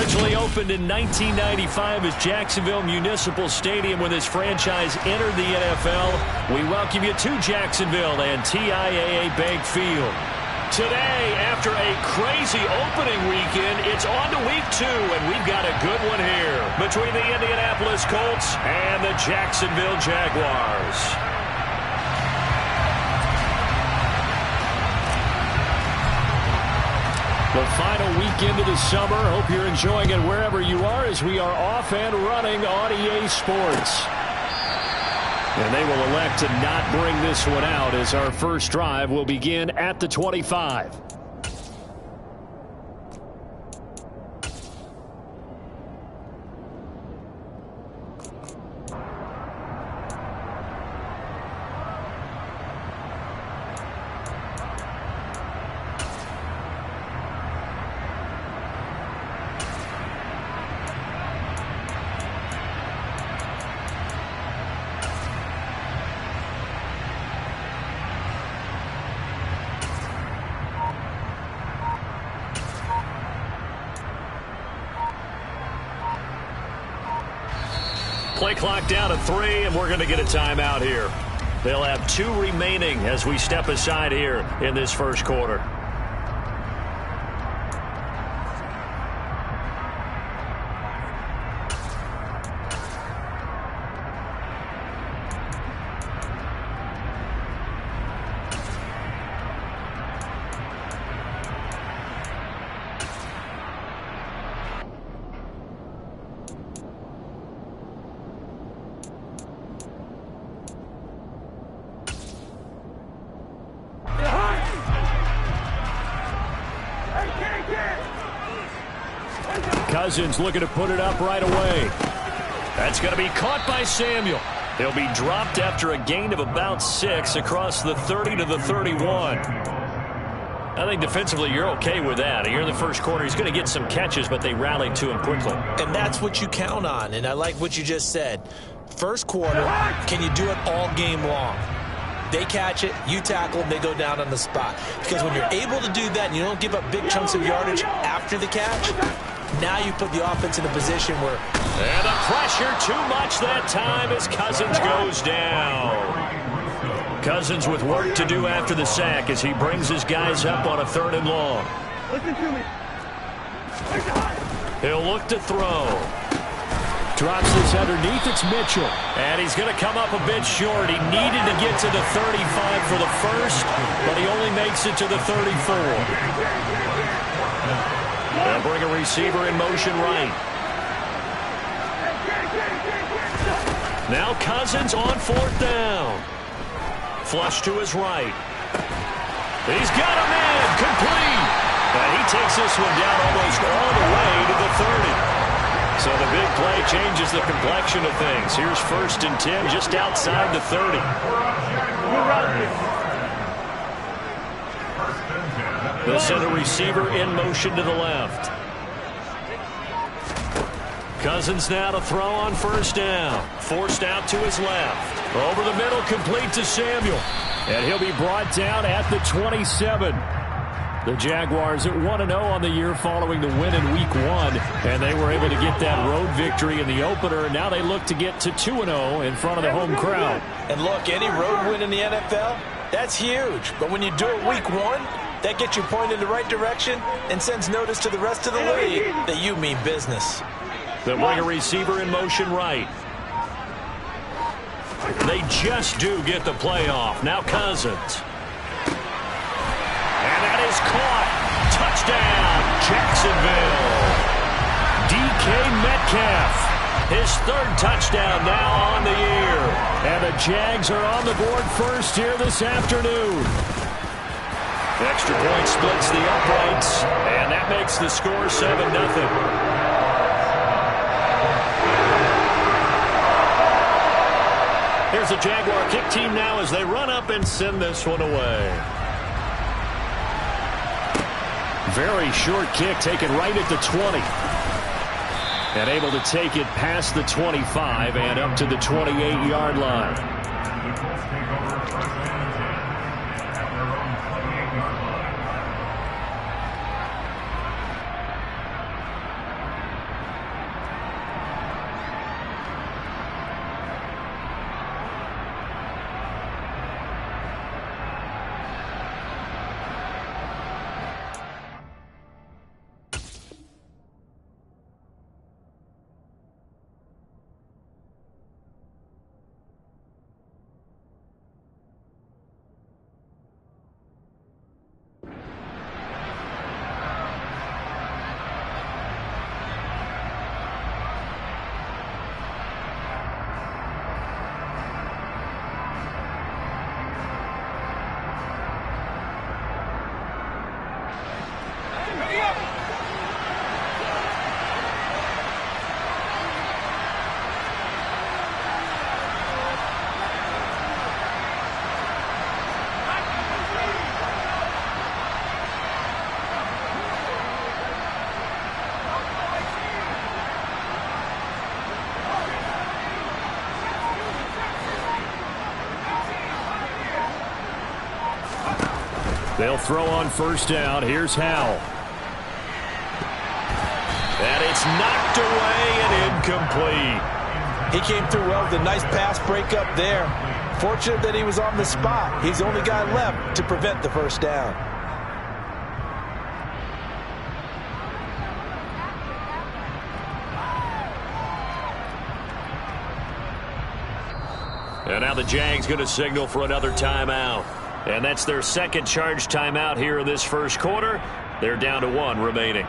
Originally opened in 1995 as Jacksonville Municipal Stadium when this franchise entered the NFL, we welcome you to Jacksonville and TIAA Bank Field. Today, after a crazy opening weekend, it's on to week 2, and we've got a good one here between the Indianapolis Colts and the Jacksonville Jaguars. The final weekend of the summer. Hope you're enjoying it wherever you are as we are off and running on EA Sports. And they will elect to not bring this one out as our first drive will begin at the 25. Play clock down to 3, and we're going to get a timeout here. They'll have 2 remaining as we step aside here in this first quarter. Cousins looking to put it up right away. That's going to be caught by Samuel. He'll be dropped after a gain of about 6 across the 30 to the 31. I think defensively you're okay with that. Here in the first quarter, he's going to get some catches, but they rallied to him quickly. And that's what you count on, and I like what you just said. First quarter, can you do it all game long? They catch it, you tackle them, they go down on the spot. Because when you're able to do that and you don't give up big chunks of yardage after the catch, now you put the offense in a position where... And the pressure too much that time as Cousins goes down. Cousins with work to do after the sack as he brings his guys up on a 3rd and long. Listen to me. He'll look to throw. Drops this underneath. It's Mitchell. And he's going to come up a bit short. He needed to get to the 35 for the first, but he only makes it to the 34. They'll bring a receiver in motion right. Now Cousins on 4th down. Flush to his right. He's got him in. Complete. And he takes this one down almost all the way to the 30. So the big play changes the complexion of things. Here's 1st and 10 just outside the 30. They'll send a receiver in motion to the left. Cousins now to throw on 1st down. Forced out to his left. Over the middle, complete to Samuel. And he'll be brought down at the 27. The Jaguars at 1-0 on the year following the win in Week 1. And they were able to get that road victory in the opener. And now they look to get to 2-0 in front of the home crowd. And look, any road win in the NFL, that's huge. But when you do it Week 1, that gets you pointed in the right direction and sends notice to the rest of the league that you mean business. They'll bring a receiver in motion right. They just do get the play off. Now Cousins. And that is caught. Touchdown, Jacksonville. DK Metcalf. His 3rd touchdown now on the year. And the Jags are on the board first here this afternoon. Extra point splits the uprights. And that makes the score 7-0. Here's the Jaguar kick team now as they run up and send this one away. Very short kick taken right at the 20. And able to take it past the 25 and up to the 28-yard line. They'll throw on first down. Here's Howell. And it's knocked away and incomplete. He came through well with a nice pass breakup there. Fortunate that he was on the spot. He's the only guy left to prevent the first down. And now the Jags going to signal for another timeout. And that's their second charge timeout here in this first quarter. They're down to 1 remaining.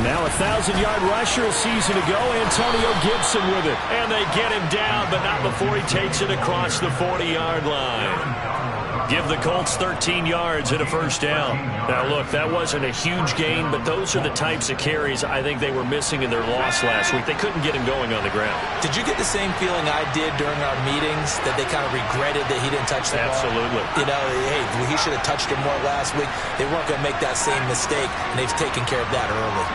Now a 1,000-yard rusher a season ago, Antonio Gibson with it. And they get him down, but not before he takes it across the 40-yard line. Give the Colts 13 yards and a first down. Now, look, that wasn't a huge gain, but those are the types of carries I think they were missing in their loss last week. They couldn't get him going on the ground. Did you get the same feeling I did during our meetings, that they kind of regretted that he didn't touch the ball? Absolutely. You know, hey, he should have touched it more last week. They weren't going to make that same mistake, and they've taken care of that early.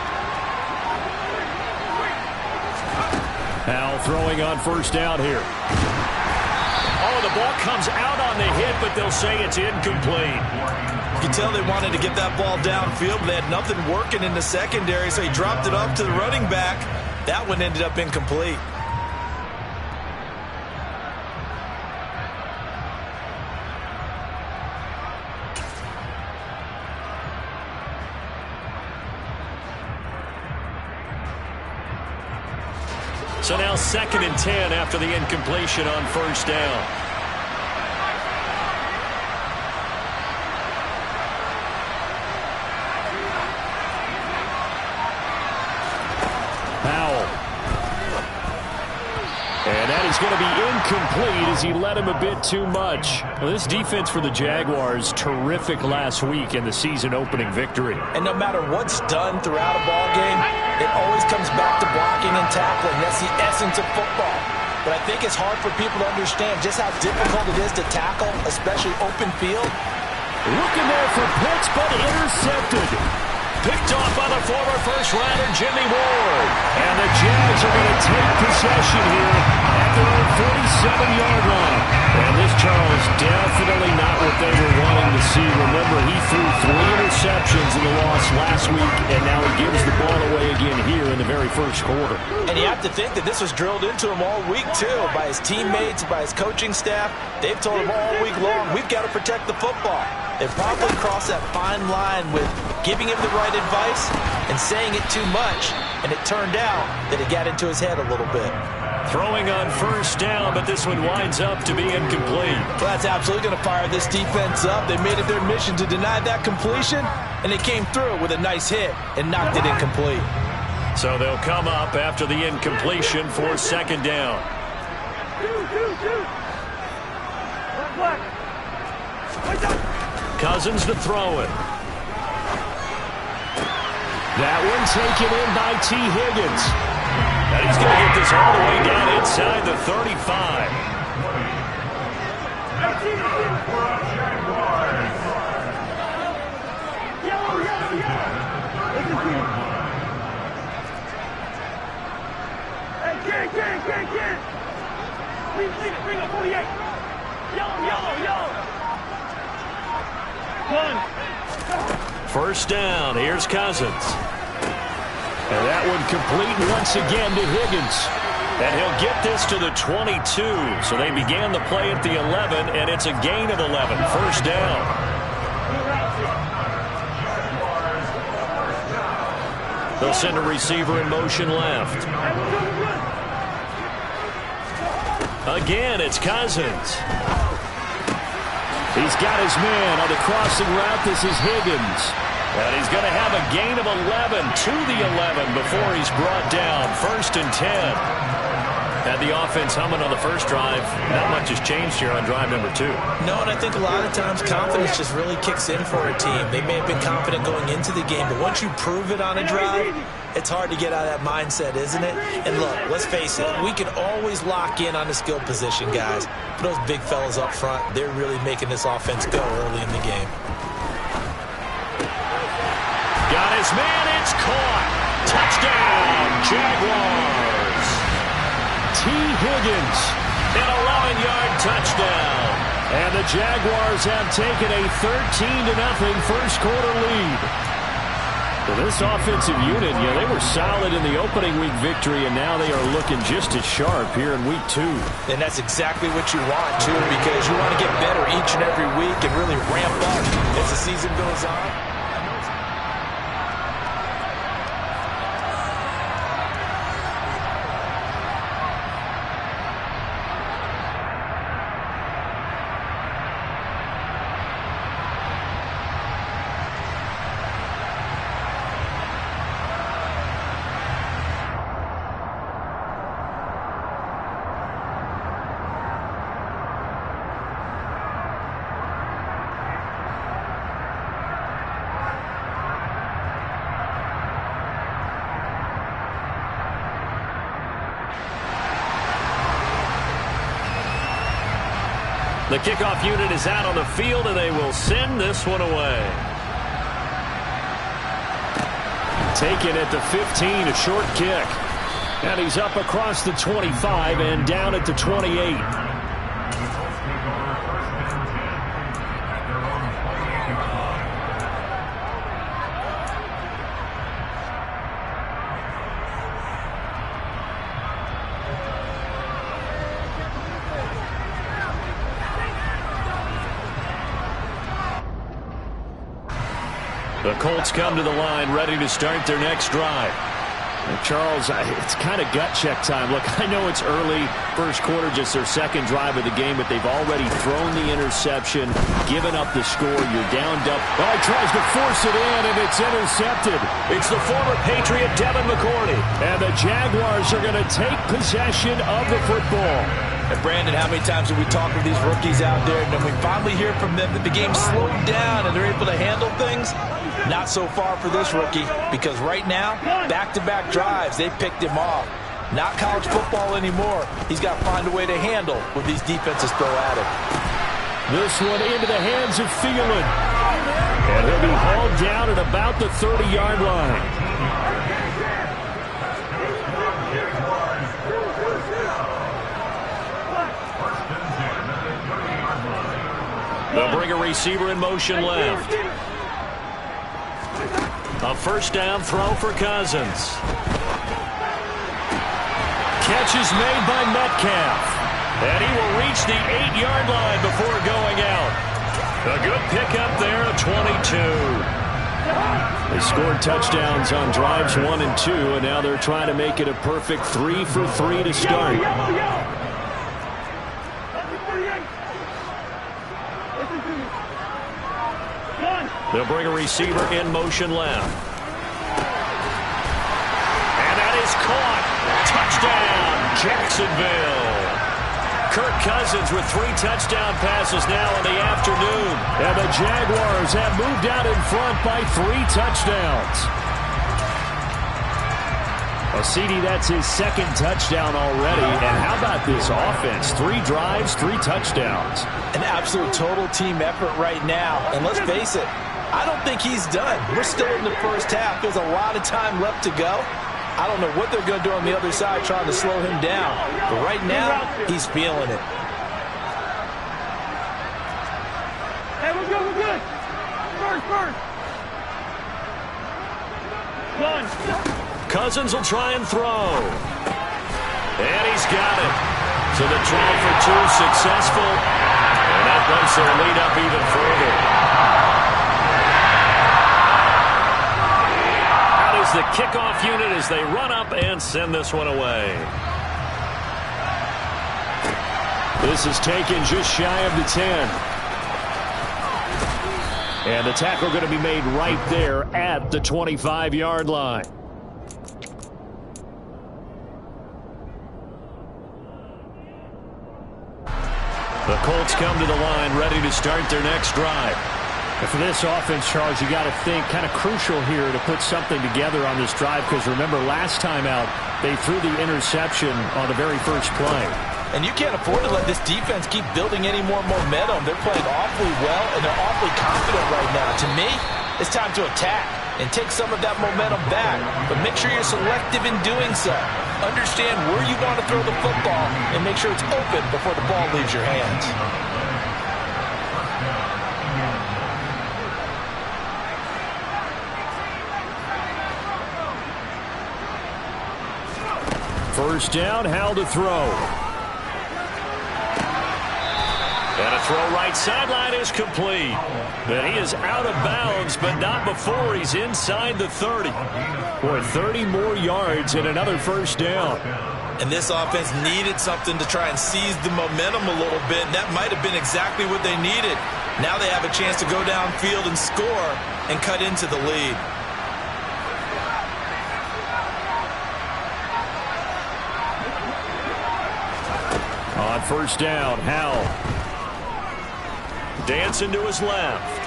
Howell throwing on first down here. Oh, the ball comes out on the hit, but they'll say it's incomplete. You can tell they wanted to get that ball downfield, but they had nothing working in the secondary, so he dropped it off to the running back. That one ended up incomplete. So now 2nd and 10 after the incompletion on first down. Howell. And that is going to be incomplete as he led him a bit too much. Well, this defense for the Jaguars, terrific last week in the season-opening victory. And no matter what's done throughout a ball game, it always comes back to blocking and tackling. That's the essence of football. But I think it's hard for people to understand just how difficult it is to tackle, especially open field. Looking there for Pitts, but intercepted. Picked off by the former first-rounder Jimmy Ward. And the Jags are going to take possession here at their own 47-yard line. And this, Charles, definitely not what they were wanting to see. Remember, he threw 3 interceptions in the loss last week, and now he gives the ball away again here in the very first quarter. And you have to think that this was drilled into him all week, too, by his teammates, by his coaching staff. They've told him all week long, we've got to protect the football. They probably crossed that fine line with giving him the right advice and saying it too much, and it turned out that it got into his head a little bit. Throwing on first down, but this one winds up to be incomplete. Well, that's absolutely going to fire this defense up. They made it their mission to deny that completion, and they came through with a nice hit and knocked it incomplete. So they'll come up after the incompletion for 2nd down. Cousins to throw it. That one taken in by T. Higgins. And he's going to get this all the way down inside the 35. Bring up 48. Yellow. First down. Here's Cousins. And that one complete once again to Higgins. And he'll get this to the 22. So they began the play at the 11, and it's a gain of 11. First down. They'll send a receiver in motion left. Again, it's Cousins. He's got his man on the crossing route. This is Higgins. And he's going to have a gain of 11 to the 11 before he's brought down. 1st and 10. Had the offense humming on the first drive. Not much has changed here on drive number 2. No, and I think a lot of times confidence just really kicks in for a team. They may have been confident going into the game, but once you prove it on a drive, it's hard to get out of that mindset, isn't it? And look, let's face it, we can always lock in on the skill position, guys. But those big fellas up front, they're really making this offense go early in the game. Got his man, it's caught. Touchdown, Jaguars. T. Higgins, an 11-yard touchdown. And the Jaguars have taken a 13-0 first-quarter lead. Well, this offensive unit, they were solid in the opening week victory, and now they are looking just as sharp here in week 2. And that's exactly what you want, too, because you want to get better each and every week and really ramp up as the season goes on. The kickoff unit is out on the field, and they will send this one away. Taken at the 15, a short kick. And he's up across the 25 and down at the 28. The Colts come to the line, ready to start their next drive. And Charles, it's kind of gut check time. Look, I know it's early, first quarter, just their second drive of the game, but they've already thrown the interception, given up the score. You're downed up. Oh, he tries to force it in, and it's intercepted. It's the former Patriot, Devin McCourty. And the Jaguars are going to take possession of the football. And Brandon, how many times have we talked with these rookies out there, and then we finally hear from them that the game slowed down and they're able to handle things? Not so far for this rookie, because right now, back-to-back drives, they picked him off. Not college football anymore. He's got to find a way to handle what these defenses throw at him. This one into the hands of Thielen. And he'll be hauled down at about the 30-yard line. They'll bring a receiver in motion left. A first down throw for Cousins. Catch is made by Metcalf. And he will reach the 8-yard line before going out. A good pickup there, a 22. They scored touchdowns on drives 1 and 2, and now they're trying to make it a perfect 3 for 3 to start. They'll bring a receiver in motion left. And that is caught. Touchdown, Jacksonville. Kirk Cousins with 3 touchdown passes now in the afternoon. And the Jaguars have moved out in front by 3 touchdowns. Well, CD, that's his second touchdown already. And how about this offense? 3 drives, 3 touchdowns. An absolute total team effort right now. And let's face it, I don't think he's done. We're still in the first half. There's a lot of time left to go. I don't know what they're going to do on the other side trying to slow him down. But right now, he's feeling it. Hey, we're good, we're good. First. One. Cousins will try and throw. And he's got it. So the try for 2 successful. And that bumps their lead up even further. The kickoff unit as they run up and send this one away. This is taken just shy of the 10. And the tackle going to be made right there at the 25-yard line. The Colts come to the line ready to start their next drive. And for this offense, Charles, you got to think kind of crucial here to put something together on this drive, because remember last time out they threw the interception on the very first play. And you can't afford to let this defense keep building any more momentum. They're playing awfully well, and they're awfully confident right now. To me, it's time to attack and take some of that momentum back. But make sure you're selective in doing so. Understand where you want to throw the football and make sure it's open before the ball leaves your hands. First down, Howell to throw. And a throw right sideline is complete. But he is out of bounds, but not before he's inside the 30. Boy, 30 more yards and another first down. And this offense needed something to try and seize the momentum a little bit, and that might have been exactly what they needed. Now they have a chance to go downfield and score and cut into the lead. On first down, Howell. Dancing to his left.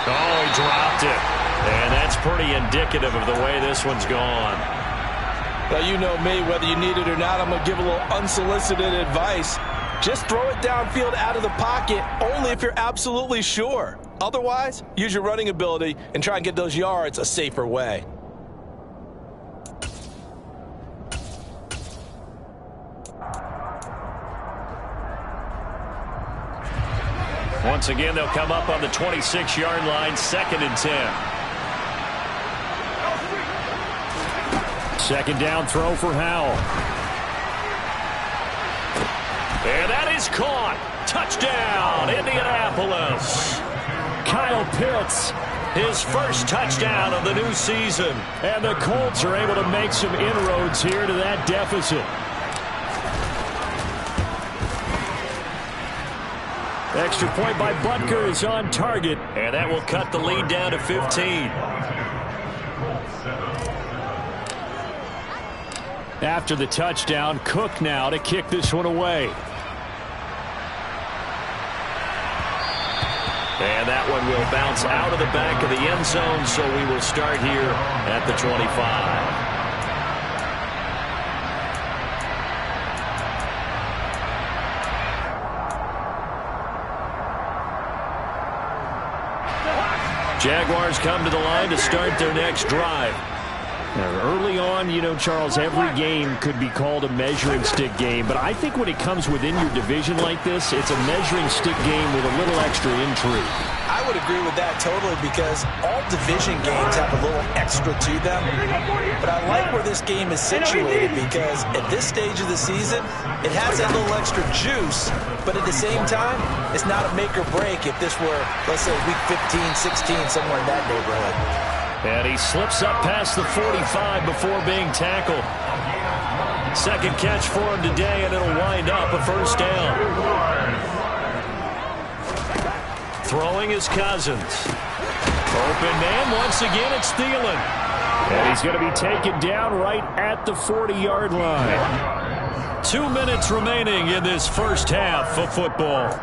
Oh, he dropped it. And that's pretty indicative of the way this one's gone. Well, you know me, whether you need it or not, I'm going to give a little unsolicited advice. Just throw it downfield out of the pocket only if you're absolutely sure. Otherwise, use your running ability and try and get those yards a safer way. Once again, they'll come up on the 26-yard line, 2nd and 10. Second down throw for Howell. And that is caught. Touchdown, Indianapolis. Kyle Pitts, his first touchdown of the new season. And the Colts are able to make some inroads here to that deficit. Extra point by Butker is on target, and that will cut the lead down to 15. After the touchdown, Cook now to kick this one away. And that one will bounce out of the back of the end zone, so we will start here at the 25. Jaguars come to the line to start their next drive. Now, early on, you know, Charles, every game could be called a measuring stick game, but I think when it comes within your division like this, it's a measuring stick game with a little extra intrigue. I would agree with that totally, because all division games have a little extra to them. But I like where this game is situated, because at this stage of the season, it has that little extra juice, but at the same time, it's not a make or break if this were, let's say, week 15, 16, somewhere in that neighborhood. And he slips up past the 45 before being tackled. Second catch for him today, and it'll wind up a first down. Throwing is Cousins. Open man, once again it's Thielen. And he's going to be taken down right at the 40-yard line. 2 minutes remaining in this first half of football.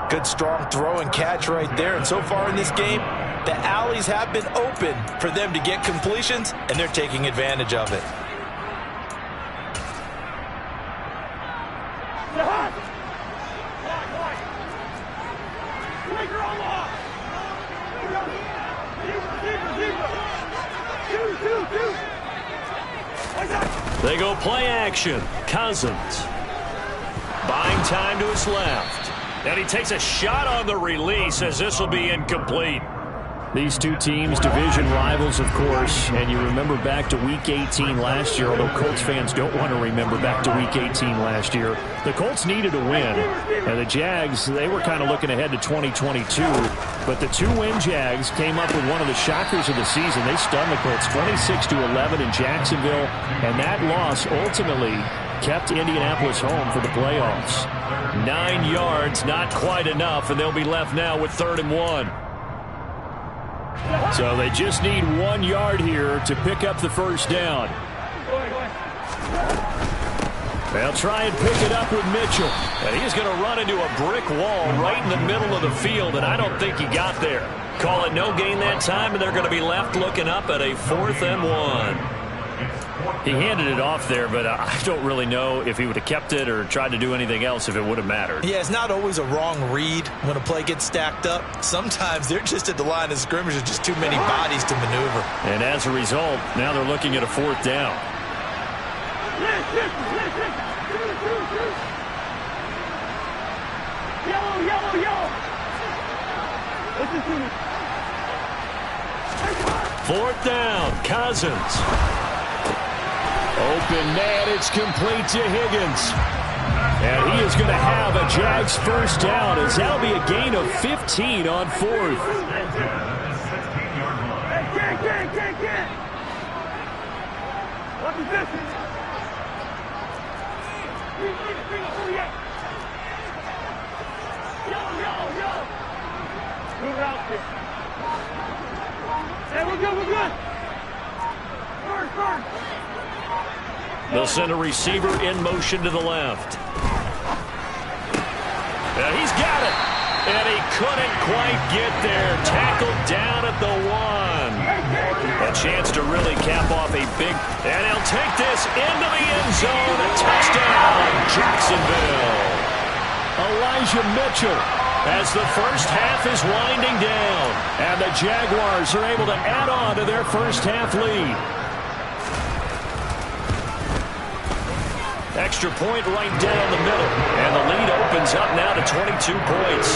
Good strong throw and catch right there. And so far in this game, the alleys have been open for them to get completions, and they're taking advantage of it. They go play action. Cousins. Buying time to his left. And he takes a shot on the release as this will be incomplete. These two teams, division rivals, of course, and you remember back to Week 18 last year, although Colts fans don't want to remember back to Week 18 last year. The Colts needed a win, and the Jags, they were kind of looking ahead to 2022, but the two-win Jags came up with one of the shockers of the season. They stunned the Colts 26-11 in Jacksonville, and that loss ultimately kept Indianapolis home for the playoffs. 9 yards, not quite enough, and they'll be left now with 3rd and 1. So they just need 1 yard here to pick up the first down. They'll try and pick it up with Mitchell. And he's going to run into a brick wall right in the middle of the field, and I don't think he got there. Call it no gain that time, and they're going to be left looking up at a 4th and 1. He handed it off there, but I don't really know if he would have kept it or tried to do anything else if it would have mattered. Yeah, it's not always a wrong read when a play gets stacked up. Sometimes they're just at the line of scrimmage with just too many bodies to maneuver. And as a result, now they're looking at a 4th down. Yellow. 4th down, Cousins. Open man, it's complete to Higgins. And he is going to have a Jags first down, as that'll be a gain of 15 on 4th. What is this? Yo. Move out there. Hey, we're good. First. They'll send a receiver in motion to the left. And he's got it. And he couldn't quite get there. Tackled down at the 1. A chance to really cap off a big... And he'll take this into the end zone. A touchdown, Jacksonville. Elijah Mitchell, as the first half is winding down. And the Jaguars are able to add on to their first half lead. Extra point right down the middle. And the lead opens up now to 22 points.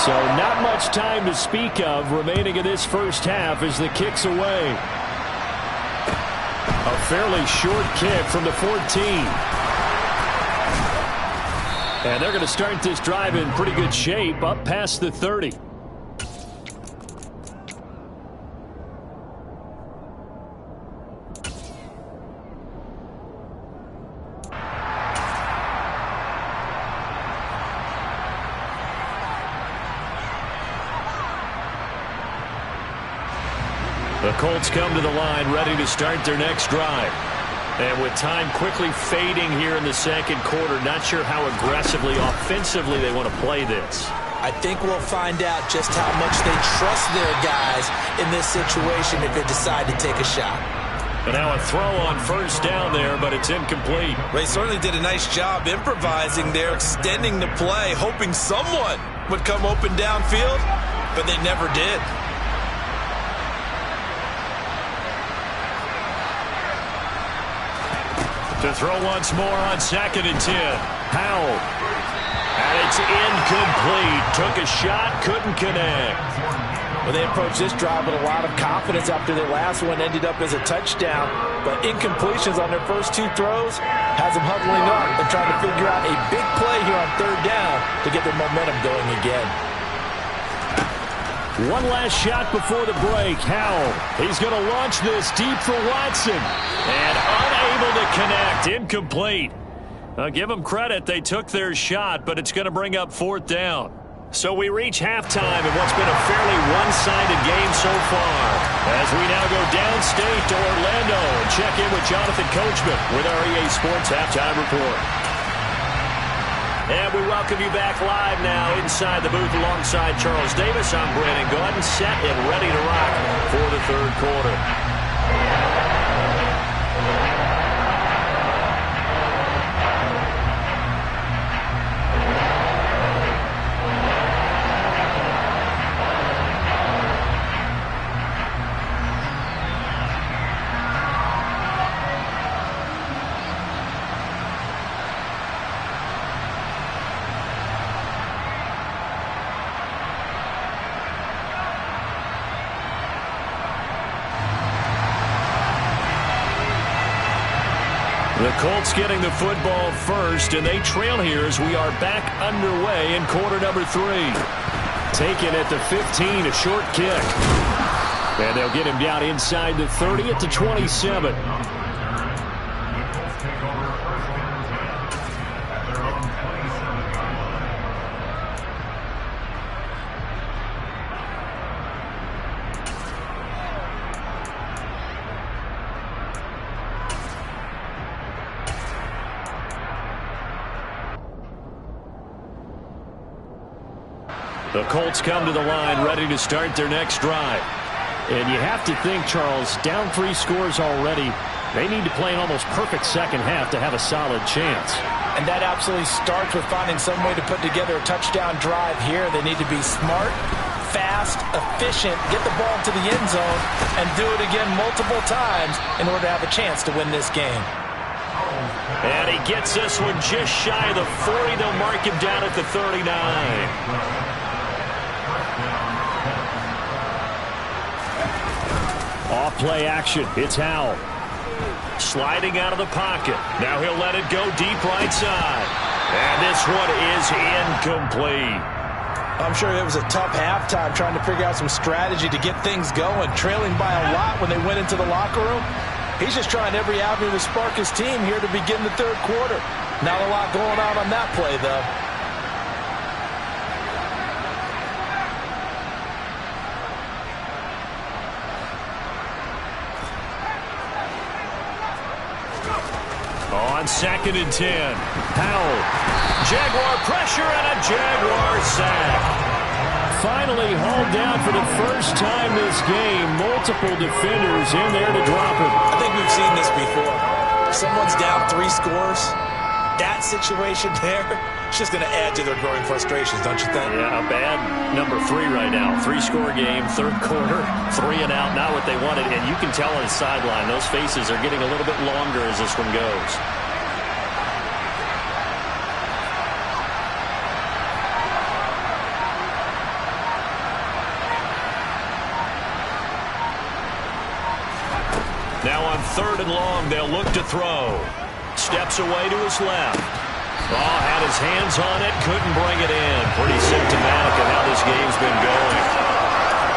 So not much time to speak of remaining in this first half as the kick's away. A fairly short kick from the 14. And they're going to start this drive in pretty good shape up past the 30. The Colts come to the line ready to start their next drive. And with time quickly fading here in the second quarter, not sure how aggressively, offensively they want to play this. I think we'll find out just how much they trust their guys in this situation if they decide to take a shot. And now a throw on first down there, but it's incomplete. They certainly did a nice job improvising there, extending the play, hoping someone would come open downfield, but they never did. To throw once more on 2nd and 10. Howell. And it's incomplete. Took a shot, couldn't connect. Well, they approached this drive with a lot of confidence after their last one ended up as a touchdown. But incompletions on their first 2 throws has them huddling up and trying to figure out a big play here on 3rd down to get their momentum going again. One last shot before the break. Howell. He's going to launch this deep for Watson. And unable to connect. Incomplete. I'll give them credit. They took their shot, but it's going to bring up 4th down. So we reach halftime in what's been a fairly one-sided game so far. As we now go downstate to Orlando and check in with Jonathan Coachman with our EA Sports Halftime Report. And we welcome you back live now inside the booth alongside Charles Davis. I'm Brandon Gordon, set and ready to rock for the 3rd quarter. The Colts getting the football first, and they trail here as we are back underway in quarter number 3. Taken at the 15, a short kick. And they'll get him down inside the 30 at the 27. The Colts come to the line ready to start their next drive. And you have to think, Charles, down 3 scores already. They need to play an almost perfect second half to have a solid chance. And that absolutely starts with finding some way to put together a touchdown drive here. They need to be smart, fast, efficient, get the ball to the end zone, and do it again multiple times in order to have a chance to win this game. And he gets this one just shy of the 40. They'll mark him down at the 39. Off play action. It's Howell. Sliding out of the pocket. Now he'll let it go deep right side. And this one is incomplete. I'm sure it was a tough halftime trying to figure out some strategy to get things going, trailing by a lot when they went into the locker room. He's just trying every avenue to spark his team here to begin the third quarter. Not a lot going on that play, though. On 2nd and 10, Howell. Jaguar pressure and a Jaguar sack. Finally hauled down for the first time this game. Multiple defenders in there to drop him. I think we've seen this before. Someone's down 3 scores. That situation there, it's just going to add to their growing frustrations, don't you think? Yeah, a bad number 3 right now. 3-score game, third quarter, 3 and out, not what they wanted. And you can tell on the sideline, those faces are getting a little bit longer as this one goes. Now on 3rd and long, they'll look to throw. Steps away to his left. Oh, had his hands on it, couldn't bring it in. Pretty symptomatic of how this game's been going.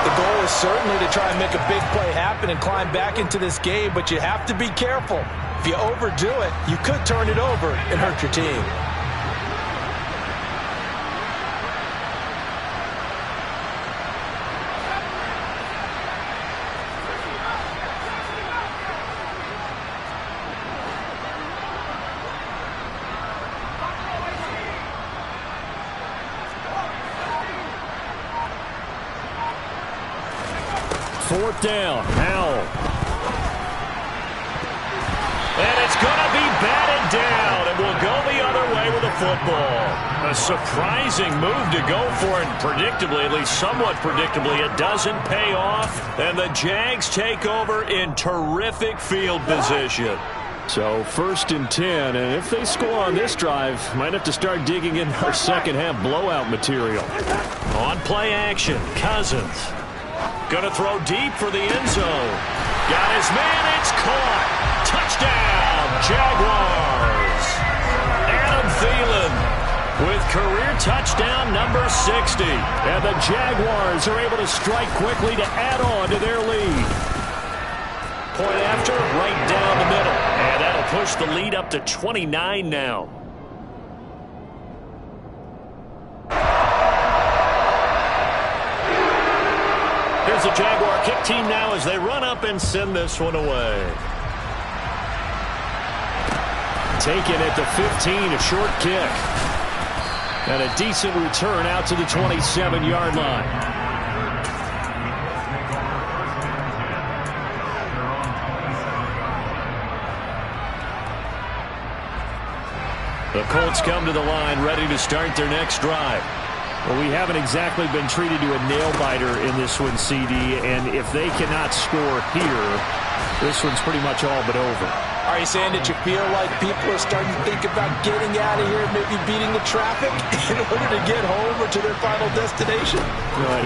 The goal is certainly to try and make a big play happen and climb back into this game, but you have to be careful. If you overdo it, you could turn it over and hurt your team. Fourth down, Howell. And it's going to be batted down, and we'll go the other way with the football. A surprising move to go for it, and predictably, at least somewhat predictably, it doesn't pay off, and the Jags take over in terrific field position. So 1st and 10, and if they score on this drive, might have to start digging in our second half blowout material. On play action, Cousins. Going to throw deep for the end zone. Got his man, it's caught. Touchdown, Jaguars. Adam Thielen with career touchdown number 60. And the Jaguars are able to strike quickly to add on to their lead. Point after, right down the middle. And that'll push the lead up to 29 now. Here's the Jaguar kick team now as they run up and send this one away. Taken at the 15, a short kick. And a decent return out to the 27-yard line. The Colts come to the line ready to start their next drive. Well, we haven't exactly been treated to a nail-biter in this one, CD, and if they cannot score here, this one's pretty much all but over. Are you saying that you feel like people are starting to think about getting out of here, maybe beating the traffic in order to get home or to their final destination?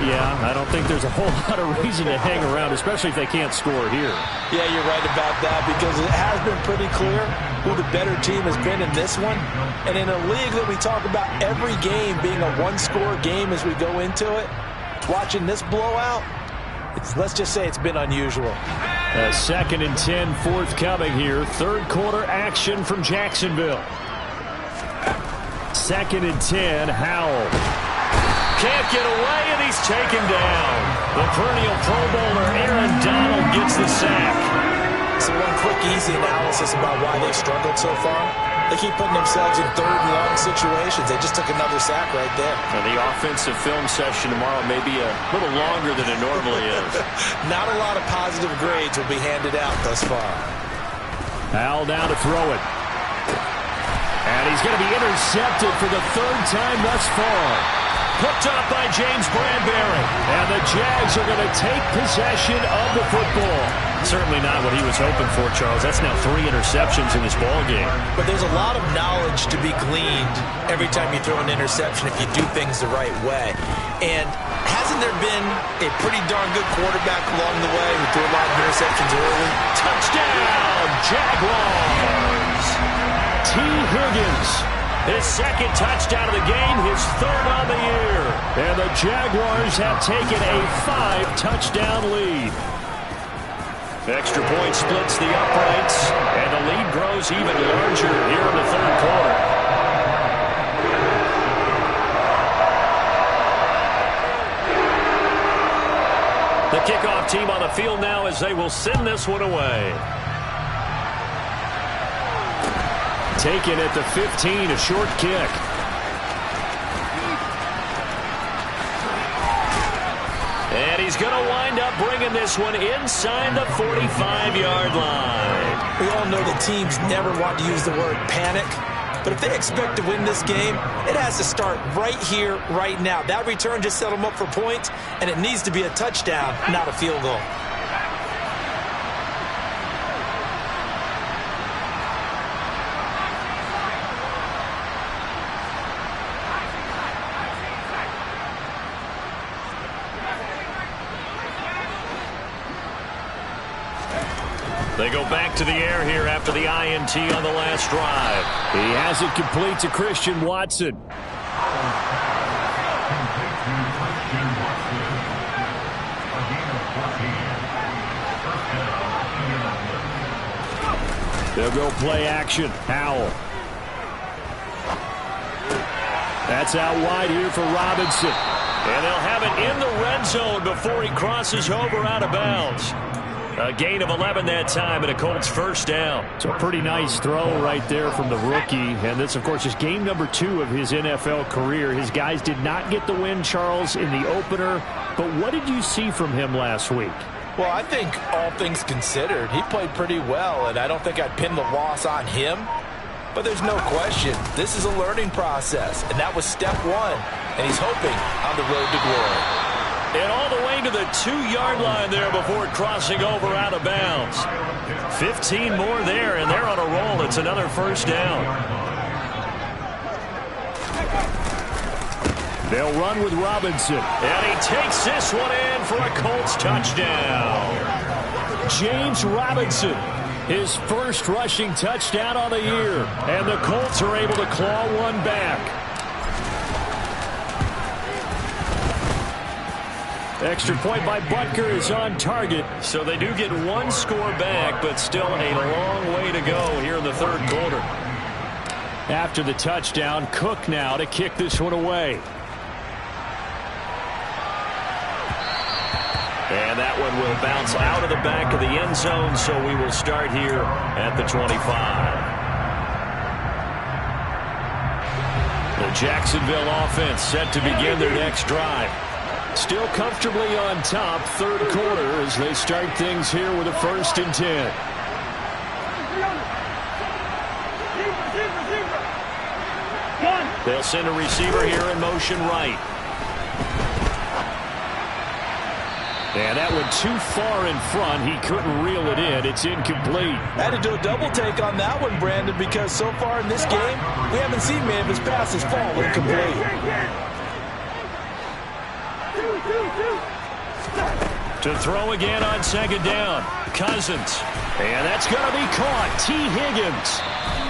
Yeah, I don't think there's a whole lot of reason to hang around, especially if they can't score here. Yeah, you're right about that, because it has been pretty clear who the better team has been in this one. And in a league that we talk about every game being a one-score game as we go into it, watching this blowout, let's just say it's been unusual. 2nd and 10 forthcoming here. Third quarter action from Jacksonville. 2nd and 10, Howell. Can't get away, and he's taken down. The perennial Pro Bowler Aaron Donald gets the sack. So one quick, easy analysis about why they've struggled so far. They keep putting themselves in third and long situations. They just took another sack right there. And the offensive film session tomorrow may be a little longer than it normally is. Not a lot of positive grades will be handed out thus far. Al down to throw it. And he's going to be intercepted for the third time thus far. Hooked up by James Bradbury. And the Jags are going to take possession of the football. Certainly not what he was hoping for, Charles. That's now 3 interceptions in this ball game. But there's a lot of knowledge to be gleaned every time you throw an interception if you do things the right way. And hasn't there been a pretty darn good quarterback along the way who threw a lot of interceptions early? Touchdown, Jaguars! T. Higgins. His second touchdown of the game, his third on the year. And the Jaguars have taken a 5-touchdown lead. Extra point splits the uprights, and the lead grows even larger here in the third quarter. The kickoff team on the field now as they will send this one away. Taken at the 15, a short kick. And he's going to wind up bringing this one inside the 45-yard line. We all know that teams never want to use the word panic, but if they expect to win this game, it has to start right here, right now. That return just set them up for points, and it needs to be a touchdown, not a field goal. They go back to the air here after the INT on the last drive. He has it complete to Christian Watson. They'll go play action. Howell. That's out wide here for Robinson. And they'll have it in the red zone before he crosses over out of bounds. A gain of 11 that time and a Colts first down. So a pretty nice throw right there from the rookie. And this, of course, is game number 2 of his NFL career. His guys did not get the win, Charles, in the opener. But what did you see from him last week? Well, I think all things considered, he played pretty well, and I don't think I'd pin the loss on him. But there's no question, this is a learning process, and that was step 1. And he's hoping on the road to glory. And all the way to the 2-yard line there before crossing over out of bounds. 15 more there, and they're on a roll. It's another first down. They'll run with Robinson. And he takes this one in for a Colts touchdown. James Robinson, his first rushing touchdown on the year. And the Colts are able to claw one back. Extra point by Butker is on target. So they do get one score back, but still a long way to go here in the third quarter. After the touchdown, Cook now to kick this one away. And that one will bounce out of the back of the end zone, so we will start here at the 25. The Jacksonville offense set to begin their next drive. Still comfortably on top, third quarter, as they start things here with a 1st and 10. They'll send a receiver here in motion right. And that one too far in front. He couldn't reel it in. It's incomplete. I had to do a double take on that one, Brandon, because so far in this game, we haven't seen many of his passes fall incomplete. To throw again on second down. Cousins. And that's going to be caught. T. Higgins.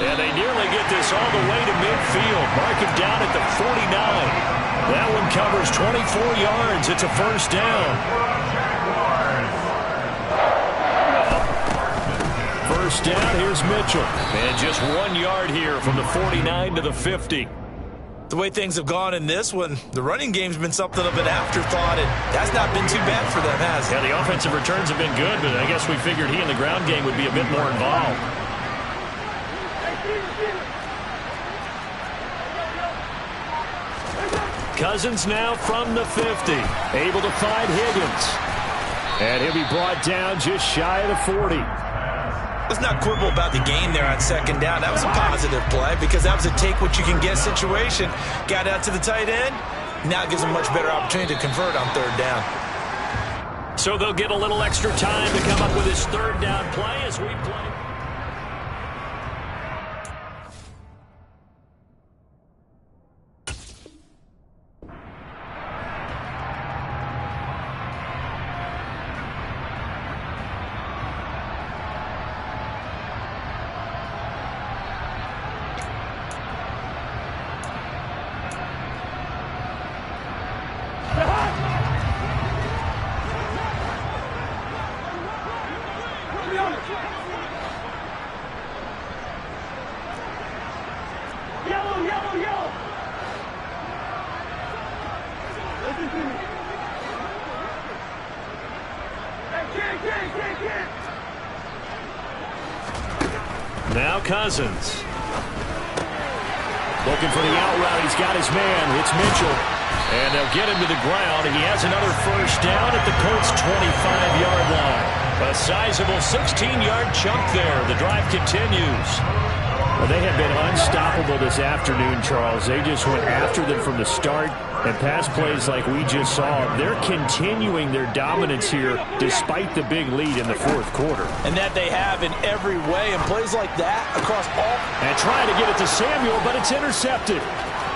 And they nearly get this all the way to midfield. Mark him down at the 49. That one covers 24 yards. It's a first down. First down, here's Mitchell. And just 1 yard here from the 49 to the 50. the way things have gone in this one, the running game's been something of an afterthought, and that's not been too bad for them, has it? Yeah, the offensive returns have been good, but I guess we figured he in the ground game would be a bit more involved. Cousins now from the 50, able to find Higgins. And he'll be brought down just shy of the 40. Let's not quibble about the game there on second down. That was a positive play because that was a take-what-you-can-get situation. Got out to the tight end. Now it gives them a much better opportunity to convert on third down. So they'll get a little extra time to come up with his third down play as we play. Now Cousins. Looking for the out route. He's got his man. It's Mitchell. And they'll get him to the ground. He has another first down at the Colts' 25-yard line. A sizable 16-yard chunk there. The drive continues. Well, they have been unstoppable this afternoon, Charles. They just went after them from the start. And pass plays like we just saw, they're continuing their dominance here despite the big lead in the fourth quarter. And that they have in every way. And plays like that across all. And trying to get it to Samuel, but it's intercepted.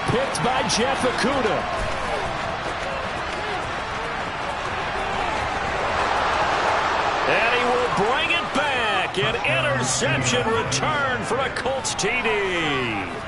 Picked by Jeff Okudah. And he will bring it back. An interception return for a Colts TD.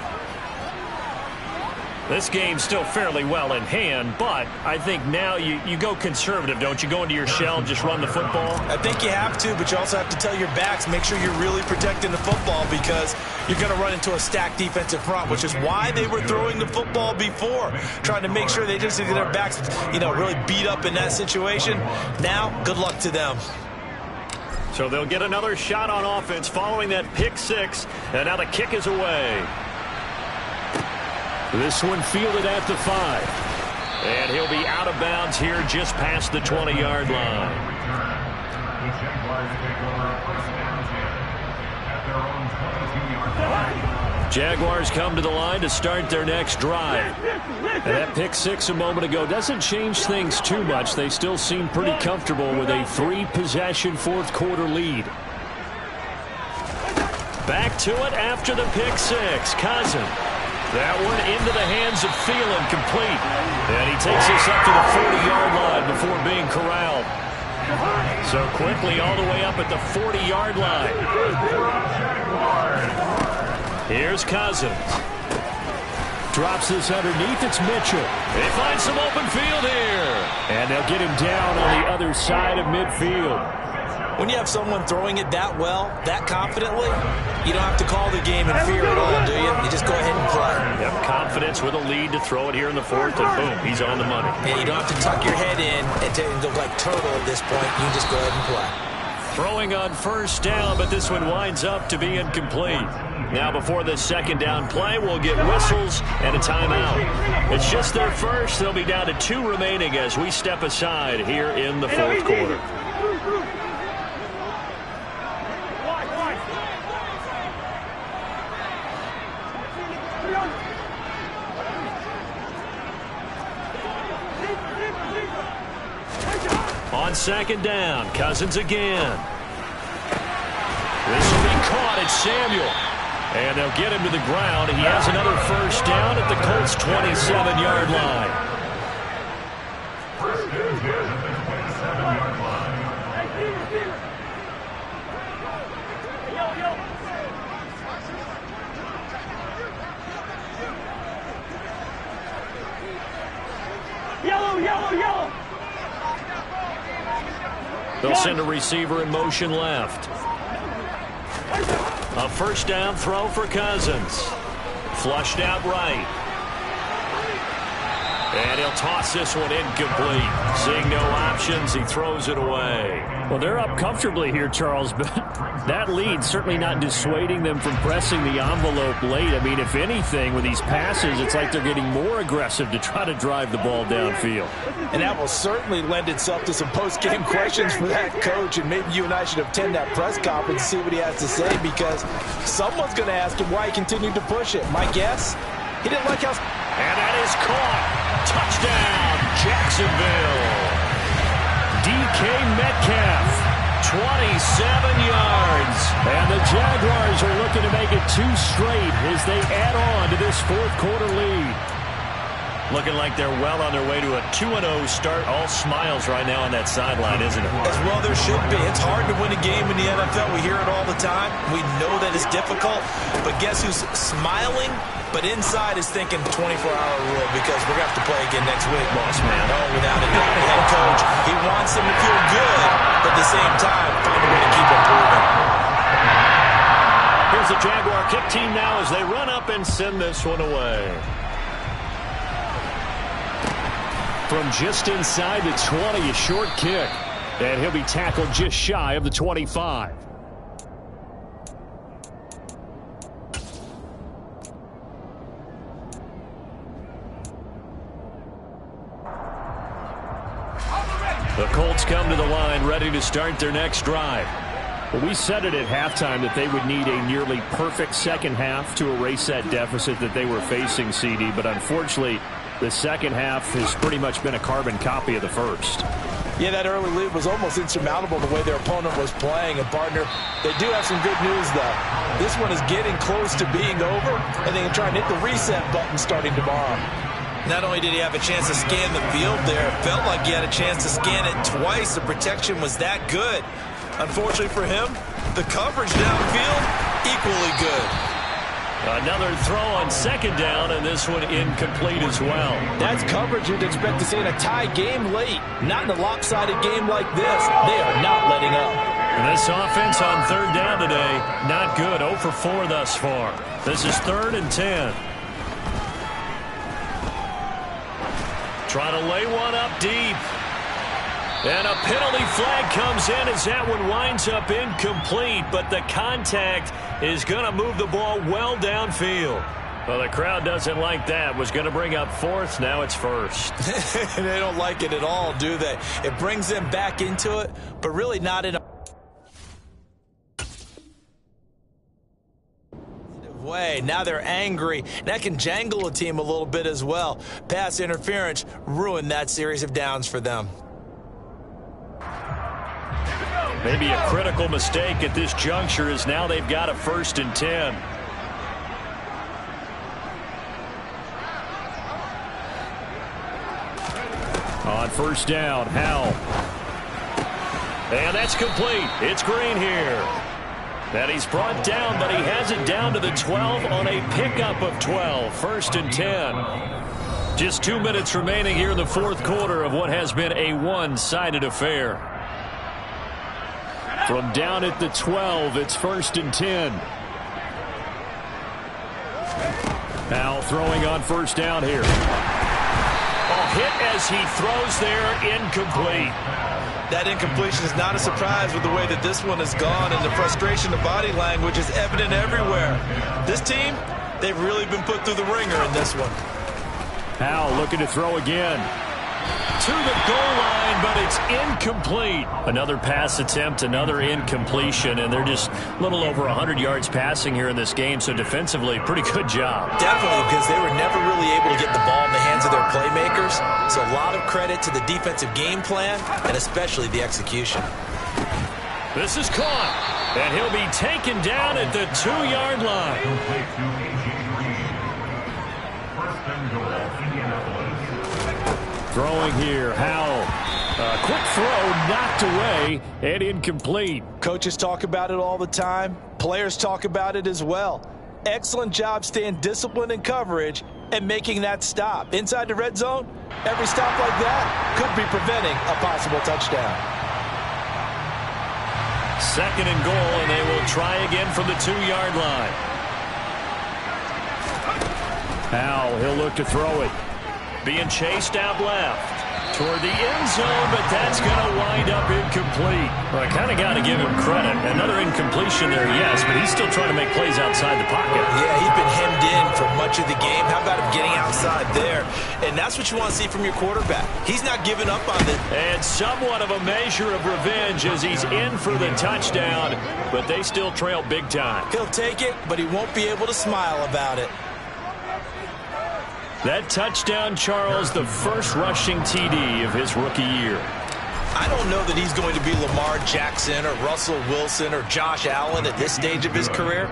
This game's still fairly well in hand, but I think now you go conservative, don't you? Go into your shell and just run the football? I think you have to, but you also have to tell your backs, make sure you're really protecting the football because you're going to run into a stacked defensive front, which is why they were throwing the football before, trying to make sure they just get their backs, really beat up in that situation. Now, good luck to them. So they'll get another shot on offense following that pick six, and now the kick is away. This one fielded at the 5. And he'll be out of bounds here just past the 20-yard line. Jaguars come to the line to start their next drive. And that pick six a moment ago doesn't change things too much. They still seem pretty comfortable with a 3-possession fourth quarter lead. Back to it after the pick six. Cousins. That one into the hands of Thielen, complete. And he takes us up to the 40-yard line before being corralled. So quickly all the way up at the 40-yard line. Here's Cousins. Drops this underneath. It's Mitchell. They find some open field here. And they'll get him down on the other side of midfield. When you have someone throwing it that well, that confidently, you don't have to call the game in fear at all, do you? You just go ahead and play. Yep, confidence with a lead to throw it here in the fourth, and boom, he's on the money. And you don't have to tuck your head in and look like turtle at this point. You can just go ahead and play. Throwing on first down, but this one winds up to be incomplete. Now before the second down play, we'll get whistles and a timeout. It's just their first. They'll be down to 2 remaining as we step aside here in the fourth quarter. On second down, Cousins again. This will be caught at Samuel. And they'll get him to the ground. He has another first down at the Colts' 27-yard line. Yellow. They'll send a receiver in motion left. A first down throw for Cousins. Flushed out right. And he'll toss this one incomplete. Seeing no options, he throws it away. Well, they're up comfortably here, Charles, but that lead certainly not dissuading them from pressing the envelope late. I mean, if anything, with these passes, it's like they're getting more aggressive to try to drive the ball downfield. And that will certainly lend itself to some post-game questions for that coach, and maybe you and I should attend that press conference and see what he has to say, because someone's going to ask him why he continued to push it. My guess, he didn't like how... And that is caught. Touchdown, Jacksonville. DK Metcalf, 27 yards. And the Jaguars are looking to make it 2 straight as they add on to this fourth quarter lead. Looking like they're well on their way to a 2-0 start. All smiles right now on that sideline, isn't it? As well there should be. It's hard to win a game in the NFL. We hear it all the time. We know that it's difficult. But guess who's smiling? But inside is thinking 24-hour rule, because we're going to have to play again next week, boss man. Oh, without a doubt. The head coach, he wants them to feel good, but at the same time, find a way to keep improving. Here's the Jaguar kick team now as they run up and send this one away. From just inside the 20, a short kick. And he'll be tackled just shy of the 25. The Colts come to the line, ready to start their next drive. Well, we said it at halftime that they would need a nearly perfect second half to erase that deficit that they were facing, CD. But unfortunately, the second half has pretty much been a carbon copy of the first. Yeah, that early lead was almost insurmountable the way their opponent was playing. And, partner, they do have some good news, though. This one is getting close to being over, and they can try and hit the reset button starting tomorrow. Not only did he have a chance to scan the field there, it felt like he had a chance to scan it twice. The protection was that good. Unfortunately for him, the coverage downfield, equally good. Another throw on second down, and this one incomplete as well. That's coverage you'd expect to see in a tie game late. Not in a lopsided game like this. They are not letting up. And this offense on third down today, not good. 0 for 4 thus far. This is 3rd and 10. Trying to lay one up deep. And a penalty flag comes in as that one winds up incomplete, but the contact is going to move the ball well downfield. Well, the crowd doesn't like that. Was going to bring up 4th, now it's 1st. They don't like it at all, do they? It brings them back into it, but really not in a way. Now they're angry. That can jangle a team a little bit as well. Pass interference ruined that series of downs for them. Maybe a critical mistake at this juncture as now they've got a 1st and 10. On first down, Howell. And that's complete. It's Green here. And he's brought down, but he has it down to the 12 on a pickup of 12. 1st and 10. Just 2 minutes remaining here in the fourth quarter of what has been a one-sided affair. From down at the 12, it's 1st and 10. Now throwing on first down here. Hit as he throws there, incomplete. That incompletion is not a surprise with the way that this one has gone, and the frustration, the body language is evident everywhere. This team, they've really been put through the ringer in this one. Howell looking to throw again. To the goal line, but it's incomplete. Another pass attempt, another incompletion, and they're just a little over 100 yards passing here in this game, so defensively, pretty good job. Definitely, because they were never really able to get the ball in the hands of their playmakers, so a lot of credit to the defensive game plan, and especially the execution. This is caught, and he'll be taken down at the 2-yard line. Throwing here, Howell. A quick throw, knocked away, and incomplete. Coaches talk about it all the time. Players talk about it as well. Excellent job staying disciplined in coverage and making that stop. Inside the red zone, every stop like that could be preventing a possible touchdown. 2nd and goal, and they will try again from the 2-yard line. Howell, he'll look to throw it. Being chased out left toward the end zone, but that's going to wind up incomplete. Well, I kind of got to give him credit. Another incompletion there, yes, but he's still trying to make plays outside the pocket. Yeah, he's been hemmed in for much of the game. How about him getting outside there? And that's what you want to see from your quarterback. He's not giving up on this. And somewhat of a measure of revenge as he's in for the touchdown, but they still trail big time. He'll take it, but he won't be able to smile about it. That touchdown, Charles, the first rushing TD of his rookie year. I don't know that he's going to be Lamar Jackson or Russell Wilson or Josh Allen at this stage of his career,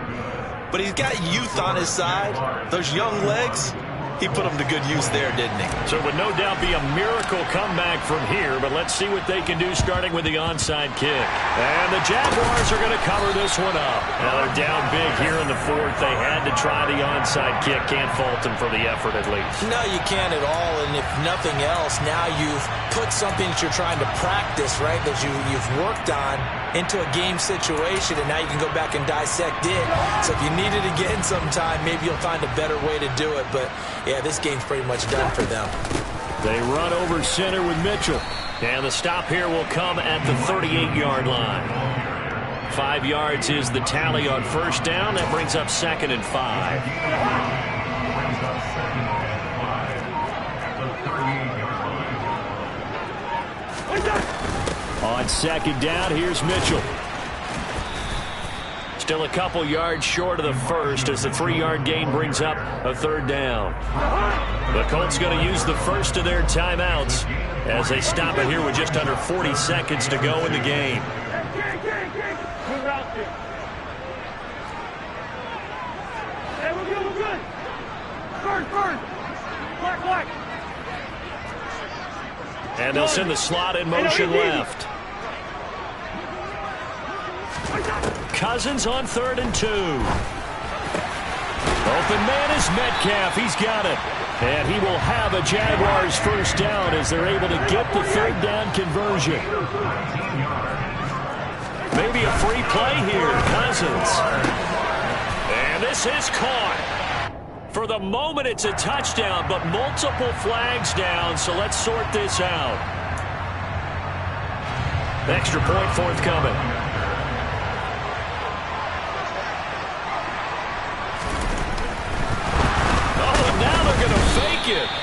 but he's got youth on his side. Those young legs, he put them to good use there, didn't he? So it would no doubt be a miracle comeback from here, but let's see what they can do starting with the onside kick. And the Jaguars are going to cover this one up. Now they're down big here in the fourth. They had to try the onside kick. Can't fault them for the effort at least. No, you can't at all, and if nothing else, now you've put something that you're trying to practice, right, that you've worked on into a game situation, and now you can go back and dissect it. So if you need it again sometime, maybe you'll find a better way to do it, but yeah, this game's pretty much done for them. They run over center with Mitchell. And the stop here will come at the 38-yard line. 5 yards is the tally on first down. That brings up 2nd and 5. On 2nd down, here's Mitchell. Still a couple yards short of the first as the 3-yard gain brings up a 3rd down. The Colts going to use the first of their timeouts as they stop it here with just under 40 seconds to go in the game. Hey, we're good, we're good. Bird. Black. And they'll send the slot in motion left. Cousins on 3rd and 2. Open man is Metcalf. He's got it. And he will have a Jaguars first down as they're able to get the 3rd down conversion. Maybe a free play here. Cousins. And this is caught. For the moment, it's a touchdown, but multiple flags down, so let's sort this out. Extra point forthcoming.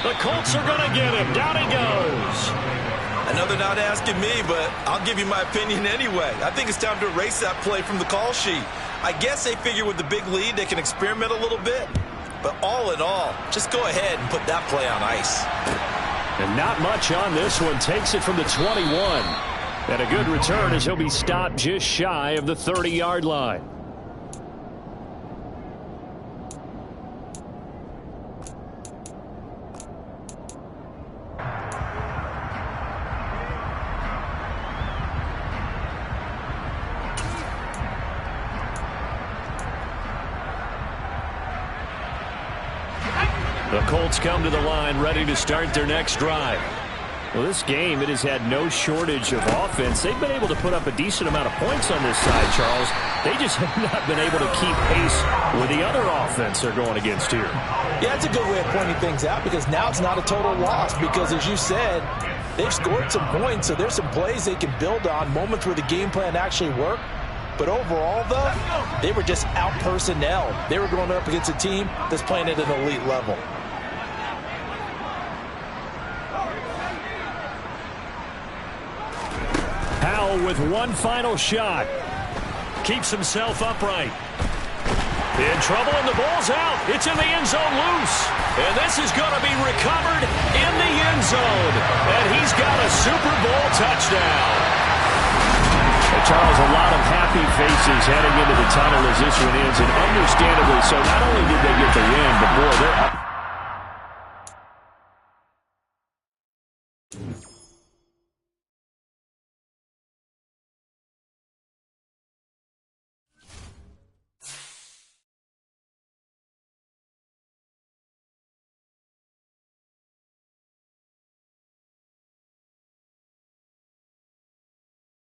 The Colts are going to get him. Down he goes. I know they're not asking me, but I'll give you my opinion anyway. I think it's time to erase that play from the call sheet. I guess they figure with the big lead they can experiment a little bit. But all in all, just go ahead and put that play on ice. And not much on this one. Takes it from the 21. And a good return as he'll be stopped just shy of the 30-yard line. The Colts come to the line ready to start their next drive. Well, this game, it has had no shortage of offense. They've been able to put up a decent amount of points on this side, Charles. They just have not been able to keep pace with the other offense they're going against here. Yeah, it's a good way of pointing things out because now it's not a total loss because, as you said, they've scored some points, so there's some plays they can build on, moments where the game plan actually worked. But overall, though, they were just out-personnel. They were going up against a team that's playing at an elite level. Powell with one final shot. Keeps himself upright. In trouble, and the ball's out. It's in the end zone loose. And this is going to be recovered in the end zone. And he's got a Super Bowl touchdown. Charles, a lot of happy faces heading into the tunnel as this one ends, and understandably so. Not only did they get the